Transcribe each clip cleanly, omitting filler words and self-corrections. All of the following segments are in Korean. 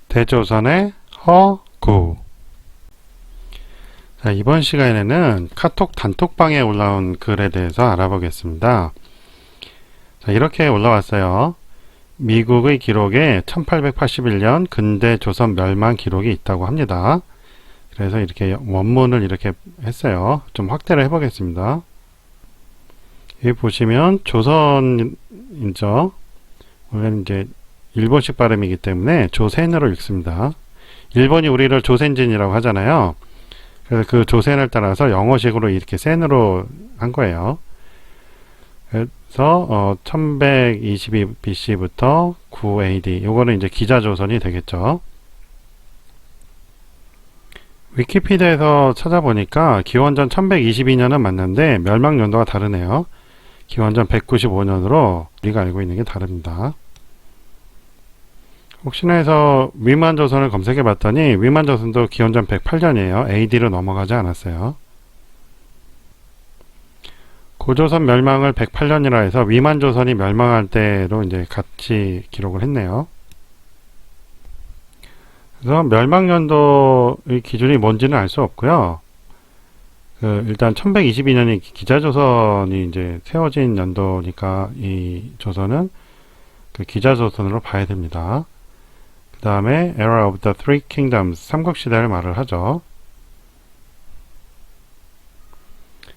대조선의 허구. 자, 이번 시간에는 카톡 단톡방에 올라온 글에 대해서 알아보겠습니다. 자, 이렇게 올라왔어요. 미국의 기록에 1881년 근대 조선 멸망 기록이 있다고 합니다. 그래서 이렇게 원문을 이렇게 했어요. 좀 확대를 해보겠습니다. 여기 보시면 조선이죠. 원래는 이제 일본식 발음이기 때문에 조센으로 읽습니다. 일본이 우리를 조센진이라고 하잖아요. 그래서 그 조센을 따라서 영어식으로 이렇게 센으로 한 거예요. 그래서 1122 BC부터 9 AD, 요거는 이제 기자조선이 되겠죠. 위키피디아에서 찾아보니까 기원전 1122년은 맞는데 멸망 연도가 다르네요. 기원전 195년으로 우리가 알고 있는 게 다릅니다. 혹시나 해서 위만조선을 검색해 봤더니 위만조선도 기원전 108년이에요. AD로 넘어가지 않았어요. 고조선 멸망을 108년이라 해서 위만조선이 멸망할 때로 이제 같이 기록을 했네요. 그래서 멸망연도의 기준이 뭔지는 알 수 없고요. 일단 1122년이 기자조선이 이제 세워진 연도니까 이 조선은 그 기자조선으로 봐야 됩니다. 그 다음에 Era of the Three Kingdoms, 삼국시대를 말을 하죠.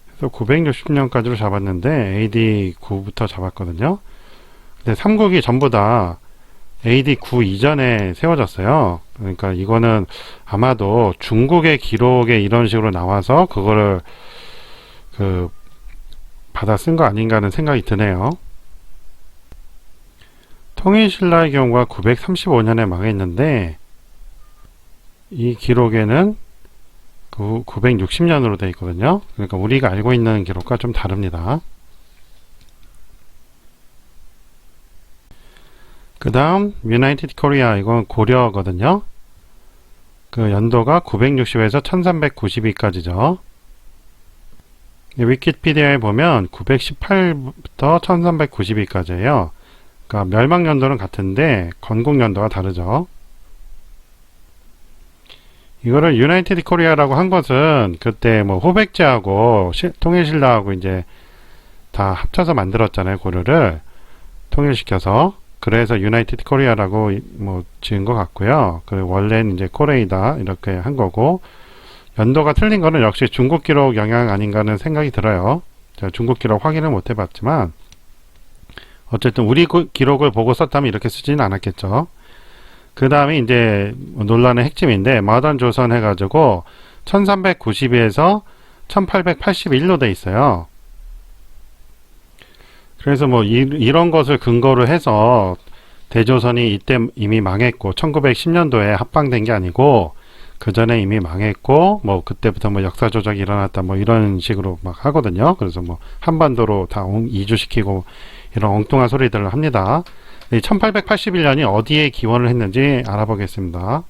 그래서 960년까지로 잡았는데 AD 9부터 잡았거든요. 근데 삼국이 전부 다 AD 9 이전에 세워졌어요. 그러니까 이거는 아마도 중국의 기록에 이런 식으로 나와서 그거를 받아 쓴 거 아닌가 하는 생각이 드네요. 통일신라의 경우가 935년에 망했는데 이 기록에는 960년으로 되어 있거든요. 그러니까 우리가 알고 있는 기록과 좀 다릅니다. 그 다음 유나이티드 코리아, 이건 고려거든요. 그 연도가 960에서 1392까지죠. 위키피디아에 보면 918부터 1392까지예요. 그러니까 멸망 연도는 같은데 건국 연도가 다르죠. 이거를 유나이티드 코리아라고 한 것은 그때 뭐 호백제하고 통일신라하고 이제 다 합쳐서 만들었잖아요. 고려를 통일시켜서. 그래서 유나이티드 코리아라고 뭐 지은 것 같고요. 그 원래는 이제 코레이다 이렇게 한 거고, 연도가 틀린 거는 역시 중국 기록 영향 아닌가 하는 생각이 들어요. 제가 중국 기록 확인을 못 해봤지만 어쨌든 우리 기록을 보고 썼다면 이렇게 쓰지는 않았겠죠. 그 다음에 이제 논란의 핵심인데 마던 조선 해가지고 1392에서 1881로 돼 있어요. 그래서 뭐 이런 것을 근거로 해서 대조선이 이때 이미 망했고 1910년도에 합방된 게 아니고 그 전에 이미 망했고 뭐 그때부터 뭐 역사 조작이 일어났다 뭐 이런 식으로 막 하거든요. 그래서 뭐 한반도로 다 이주시키고 이런 엉뚱한 소리들을 합니다. 1881년이 어디에 기원을 했는지 알아보겠습니다.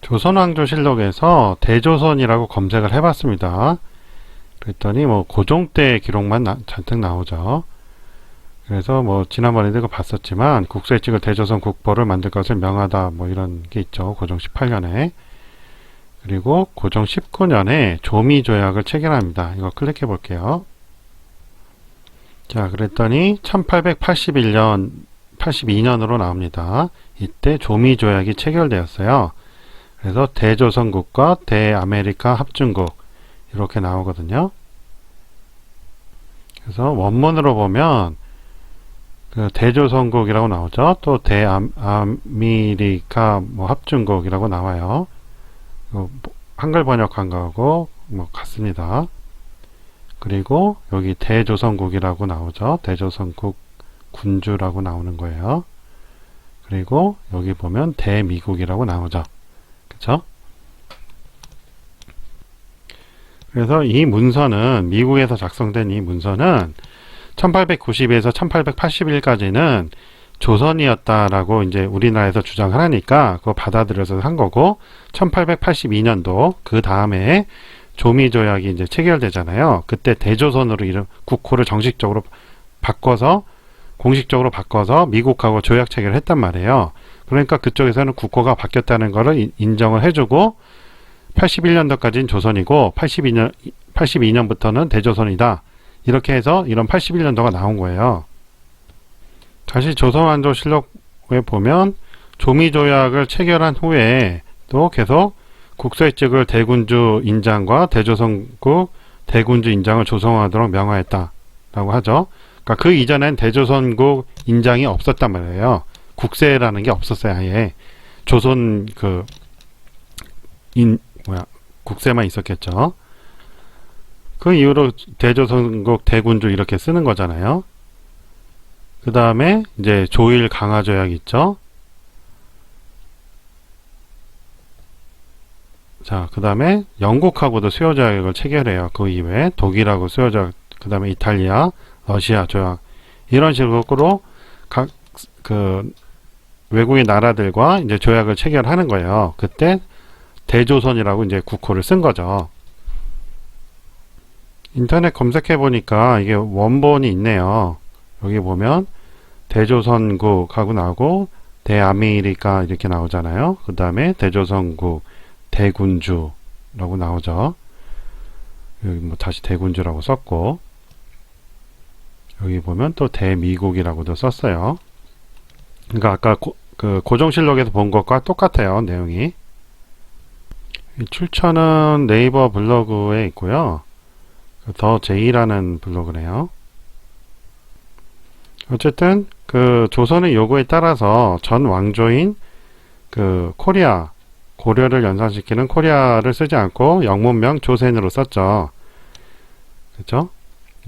조선왕조실록에서 대조선이라고 검색을 해봤습니다. 그랬더니 뭐 고종 때 기록만 잔뜩 나오죠. 그래서 뭐 지난번에도 이거 봤었지만 국서에 찍을 대조선 국보를 만들 것을 명하다 뭐 이런 게 있죠. 고종 18년에. 그리고 고종 19년에 조미조약을 체결합니다. 이거 클릭해 볼게요. 자, 그랬더니 1881년 82년으로 나옵니다. 이때 조미조약이 체결되었어요. 그래서 대조선국과 대아메리카 합중국 이렇게 나오거든요. 그래서 원문으로 보면 그 대조선국이라고 나오죠. 또 대아메리카 뭐 합중국이라고 나와요. 한글 번역한 거하고 뭐 같습니다. 그리고 여기 대조선국이라고 나오죠. 대조선국 군주라고 나오는 거예요. 그리고 여기 보면 대미국이라고 나오죠. 그쵸? 그래서 이 문서는 미국에서 작성된 이 문서는 1890에서 1881까지는 조선이었다라고 이제 우리나라에서 주장하니까 그거 받아들여서 한 거고, 1882년도 그 다음에 조미조약이 이제 체결되잖아요. 그때 대조선으로 국호를 정식적으로 바꿔서 공식적으로 바꿔서 미국하고 조약 체결을 했단 말이에요. 그러니까 그쪽에서는 국호가 바뀌었다는 것을 인정을 해주고 81년도까지는 조선이고 82년부터는 대조선이다. 이렇게 해서 이런 81년도가 나온 거예요. 다시 조선왕조실록에 보면 조미조약을 체결한 후에 또 계속 국서의측을 대군주 인장과 대조선국 대군주 인장을 조성하도록 명하였다라고 하죠. 그러니까 그 이전엔 대조선국 인장이 없었단 말이에요. 국세라는 게 없었어요. 아예 조선 국세만 있었겠죠. 그 이후로 대조선국 대군주 이렇게 쓰는 거잖아요. 그 다음에 이제 조일 강화 조약 있죠. 자, 그 다음에 영국하고도 수요 조약을 체결해요. 그 이외에 독일하고 수요 조약, 그 다음에 이탈리아, 러시아 조약 이런 식으로 각 외국의 나라들과 이제 조약을 체결하는 거예요. 그때 대조선이라고 이제 국호를 쓴 거죠. 인터넷 검색해 보니까 이게 원본이 있네요. 여기 보면 대조선국하고 나오고 대아메리카 이렇게 나오잖아요. 그 다음에 대조선국 대군주라고 나오죠. 여기 뭐 다시 대군주라고 썼고 여기 보면 또 대미국이라고도 썼어요. 그러니까 아까 고정실록에서 본 것과 똑같아요. 내용이. 이 출처는 네이버 블로그에 있고요. 더 제이라는 블로그네요. 어쨌든 그 조선의 요구에 따라서 전 왕조인 그 고려를 연상시키는 코리아를 쓰지 않고 영문명 조센으로 썼죠. 그렇죠?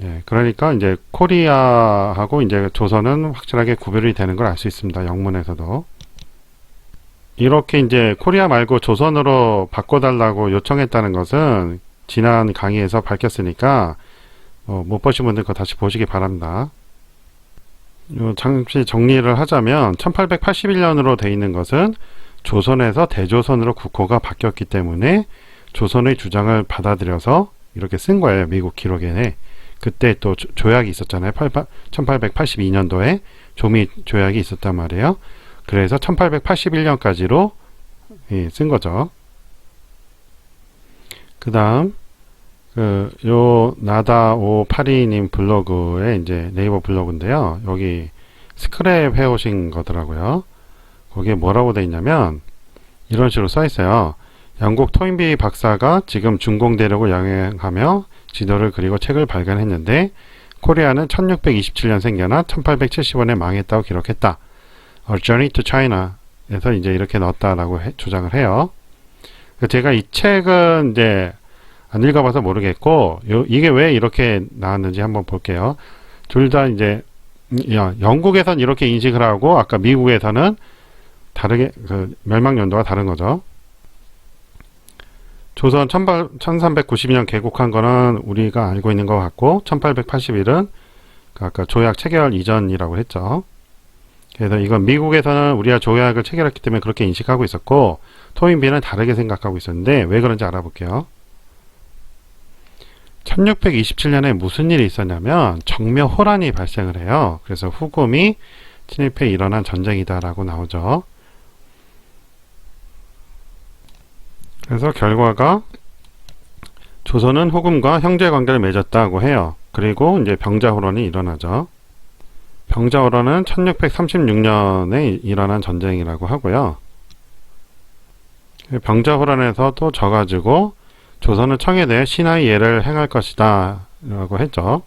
예, 그러니까 이제 코리아하고 이제 조선은 확실하게 구별이 되는 걸 알 수 있습니다. 영문에서도. 이렇게 이제 코리아 말고 조선으로 바꿔달라고 요청했다는 것은 지난 강의에서 밝혔으니까 못 보신 분들 그거 다시 보시기 바랍니다. 잠시 정리를 하자면 1881년으로 돼 있는 것은 조선에서 대조선으로 국호가 바뀌었기 때문에 조선의 주장을 받아들여서 이렇게 쓴 거예요. 미국 기록에. 그때 또 조약이 있었잖아요. 1882년도에 조미 조약이 있었단 말이에요. 그래서 1881년까지로 쓴 거죠. 그 다음 요 나다오파리님 블로그에 이제 네이버 블로그인데요. 여기 스크랩 해오신 거더라고요. 거기에 뭐라고 돼 있냐면 이런 식으로 써 있어요. 영국 토인비 박사가 지금 중공대륙을 여행하며 지도를 그리고 책을 발간했는데 코리아는 1627년 생겨나 1875년에 망했다고 기록했다. A Journey to China 에서 이제 이렇게 넣었다라고 주장을 해요. 제가 이 책은 이제 안 읽어봐서 모르겠고 이게 왜 이렇게 나왔는지 한번 볼게요. 둘 다 이제 영국에선 이렇게 인식을 하고 아까 미국에서는 다르게 멸망 연도가 다른 거죠. 조선 1392년 개국한 거는 우리가 알고 있는 것 같고 1881은 아까 조약 체결 이전이라고 했죠. 그래서 이건 미국에서는 우리가 조약을 체결했기 때문에 그렇게 인식하고 있었고 토인비는 다르게 생각하고 있었는데 왜 그런지 알아볼게요. 1627년에 무슨 일이 있었냐면 정묘호란이 발생을 해요. 그래서 후금이 침입해 일어난 전쟁이다 라고 나오죠. 그래서 결과가 조선은 후금과 형제관계를 맺었다고 해요. 그리고 이제 병자호란이 일어나죠. 병자호란은 1636년에 일어난 전쟁이라고 하고요. 병자호란에서 또 져가지고 조선은 청에 대해 신하의 예를 행할 것이다 라고 했죠.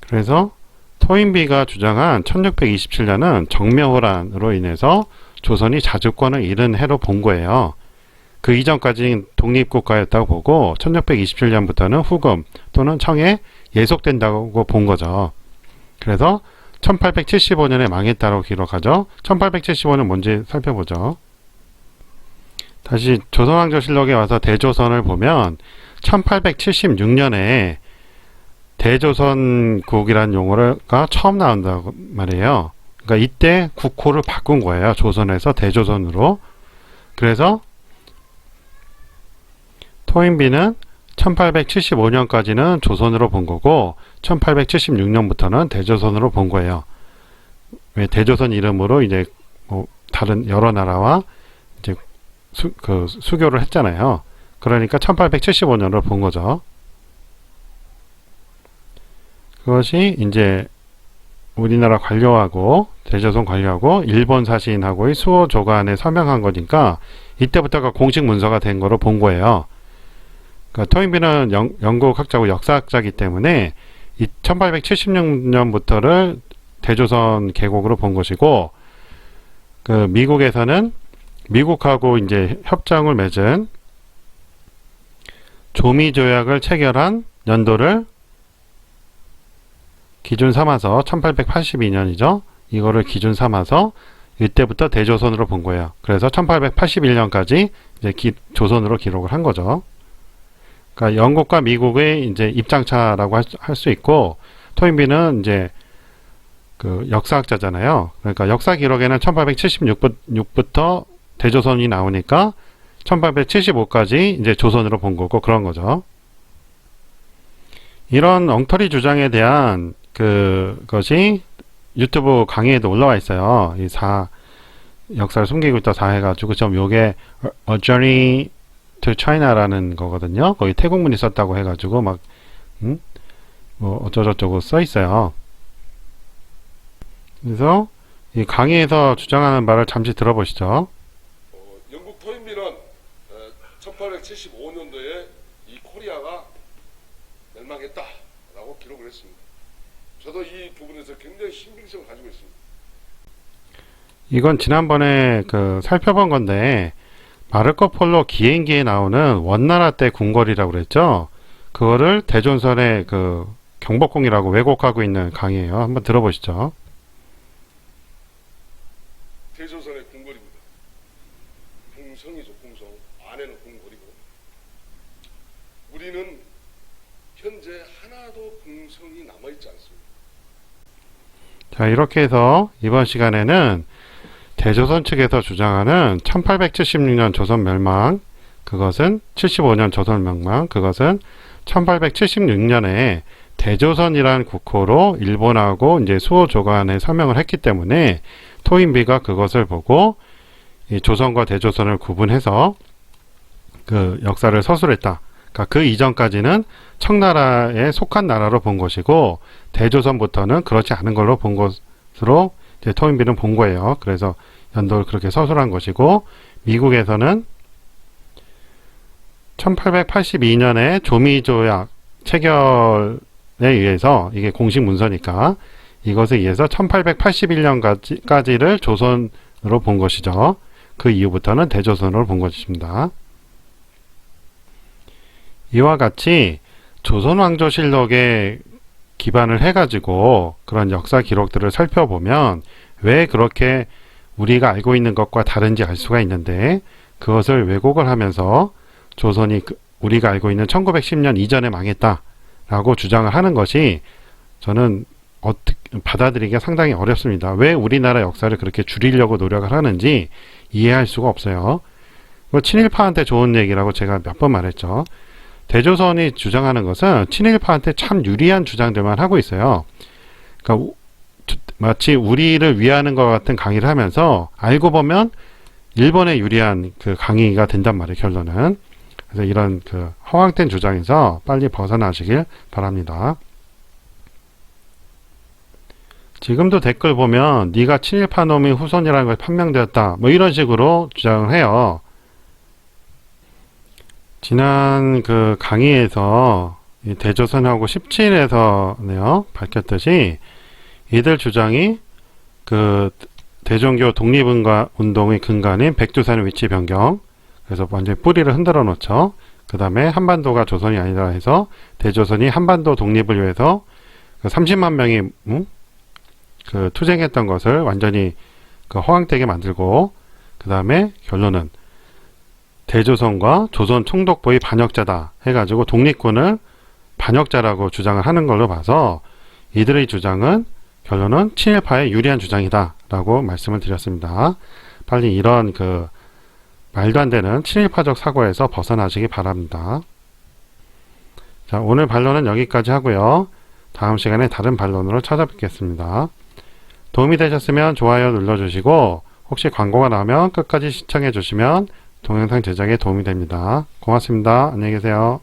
그래서 토인비가 주장한 1627년은 정묘호란으로 인해서 조선이 자주권을 잃은 해로 본 거예요. 그 이전까지는 독립국가였다고 보고 1627년부터는 후금 또는 청에 예속된다고 본 거죠. 그래서 1875년에 망했다고 기록하죠. 1875년 뭔지 살펴보죠. 다시 조선왕조실록에 와서 대조선을 보면 1876년에 대조선국이라는 용어가 처음 나온다고 말이에요. 그러니까 이때 국호를 바꾼 거예요. 조선에서 대조선으로. 그래서 토인비는 1875년까지는 조선으로 본 거고 1876년부터는 대조선으로 본 거예요. 왜 대조선 이름으로 이제 뭐 다른 여러 나라와 이제 수교를 했잖아요. 그러니까 1875년으로 본 거죠. 그것이 이제 우리나라 관료하고 대조선 관료하고 일본 사신하고의 수호 조간에 서명한 거니까 이때부터가 공식 문서가 된 거로 본 거예요. 그러니까 토인비는 영국 학자고 역사학자이기 때문에 1876년부터를 대조선 계곡으로 본 것이고, 그 미국에서는 미국하고 이제 협정을 맺은 조미 조약을 체결한 연도를 기준 삼아서 1882년이죠. 이거를 기준 삼아서 이때부터 대조선으로 본 거예요. 그래서 1881년까지 이제 조선으로 기록을 한 거죠. 그러니까 영국과 미국의 이제 입장차라고 할 수 있고, 토인비는 이제 그 역사학자잖아요. 그러니까 역사 기록에는 1876부터 대조선이 나오니까 1875까지 이제 조선으로 본 거고 그런 거죠. 이런 엉터리 주장에 대한 그것이 유튜브 강의에도 올라와 있어요. 이 역사를 숨기고 있다 4 해가지고 좀 요게 A Journey to China라는 거거든요. 거기 태국문이 썼다고 해가지고 막 뭐 어쩌고저쩌고 써 있어요. 그래서 이 강의에서 주장하는 말을 잠시 들어보시죠. 영국 토인비는 1875년도에 이 코리아가 멸망했다라고 기록을 했습니다. 저도 이 부분에서 굉장히 신빙성을 가지고 있습니다. 이건 지난번에 살펴본 건데, 마르코 폴로 기행기에 나오는 원나라 때 궁궐이라고 그랬죠. 그거를 대조선의 경복궁이라고 왜곡하고 있는 강의예요. 한번 들어보시죠. 대조선의 궁궐입니다. 궁성이죠, 궁성. 안에는 궁궐이고. 우리는 현재 하나도 궁성이 남아있지 않습니다. 자, 이렇게 해서 이번 시간에는 대조선 측에서 주장하는 1876년 조선 멸망, 그것은 75년 조선 멸망, 그것은 1876년에 대조선이란 국호로 일본하고 이제 수호 조간에 서명을 했기 때문에 토인비가 그것을 보고 이 조선과 대조선을 구분해서 그 역사를 서술했다. 그러니까 그 이전까지는 청나라에 속한 나라로 본 것이고 대조선부터는 그렇지 않은 걸로 본 것으로 이제 토인비는 본 거예요. 그래서 연도를 그렇게 서술한 것이고, 미국에서는 1882년에 조미조약 체결에 의해서, 이게 공식 문서니까 이것에 의해서 1881년까지를 조선으로 본 것이죠. 그 이후부터는 대조선으로 본 것입니다. 이와 같이 조선왕조실록에 기반을 해가지고 그런 역사 기록들을 살펴보면 왜 그렇게 우리가 알고 있는 것과 다른지 알 수가 있는데, 그것을 왜곡을 하면서 조선이 우리가 알고 있는 1910년 이전에 망했다라고 주장을 하는 것이 저는 받아들이기가 상당히 어렵습니다. 왜 우리나라 역사를 그렇게 줄이려고 노력을 하는지 이해할 수가 없어요. 친일파한테 좋은 얘기라고 제가 몇 번 말했죠. 대조선이 주장하는 것은 친일파한테 참 유리한 주장들만 하고 있어요. 그러니까 마치 우리를 위하는 것 같은 강의를 하면서 알고 보면 일본에 유리한 강의가 된단 말이에요, 결론은. 그래서 이런 허황된 주장에서 빨리 벗어나시길 바랍니다. 지금도 댓글 보면 네가 친일파 놈이 후손이라는 걸 판명되었다, 뭐 이런 식으로 주장을 해요. 지난 강의에서 대조선하고 17에서네요 밝혔듯이 이들 주장이 대종교 독립운동의 근간인 백두산의 위치 변경, 그래서 완전히 뿌리를 흔들어 놓죠. 그 다음에 한반도가 조선이 아니라 해서 대조선이 한반도 독립을 위해서 30만 명이 투쟁했던 것을 완전히 허황되게 만들고, 그 다음에 결론은 대조선과 조선 총독부의 반역자다 해가지고 독립군을 반역자라고 주장을 하는 걸로 봐서 이들의 주장은 결론은 친일파에 유리한 주장이다 라고 말씀을 드렸습니다. 빨리 이런 말도 안 되는 친일파적 사고에서 벗어나시기 바랍니다. 자, 오늘 반론은 여기까지 하고요. 다음 시간에 다른 반론으로 찾아뵙겠습니다. 도움이 되셨으면 좋아요 눌러주시고 혹시 광고가 나오면 끝까지 시청해 주시면 동영상 제작에 도움이 됩니다. 고맙습니다. 안녕히 계세요.